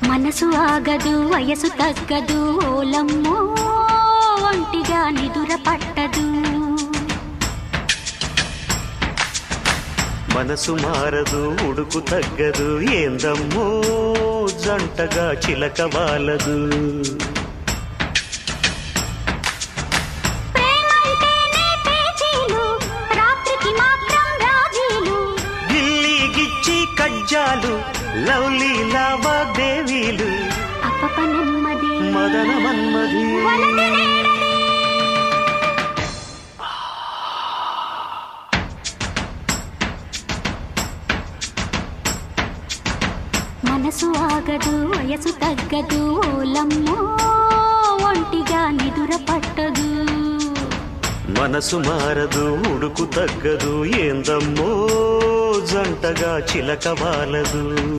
మనసు ఆగదు వయసు తగ్గదు ఓలమ్మో ఒంటిగా నిదుర పట్టదు. మనసు మారదు ఉడుకు తగ్గదు ఏందమ్మో జంటగా చిలక వాలదు. గిల్లి గిచ్చి కజ్జాలు లవ్లీ లావాదేవీలు అప్పప నెమ్మది మదన మన్మది. మనసు ఆగదు వయసు తగ్గదు ఓలమ్మో ఒంటిగా నిదుర పట్టదు. మనసు మారదు ఉడుకు తగ్గదు ఏందమ్మో జంటగా చిలక వాలదు.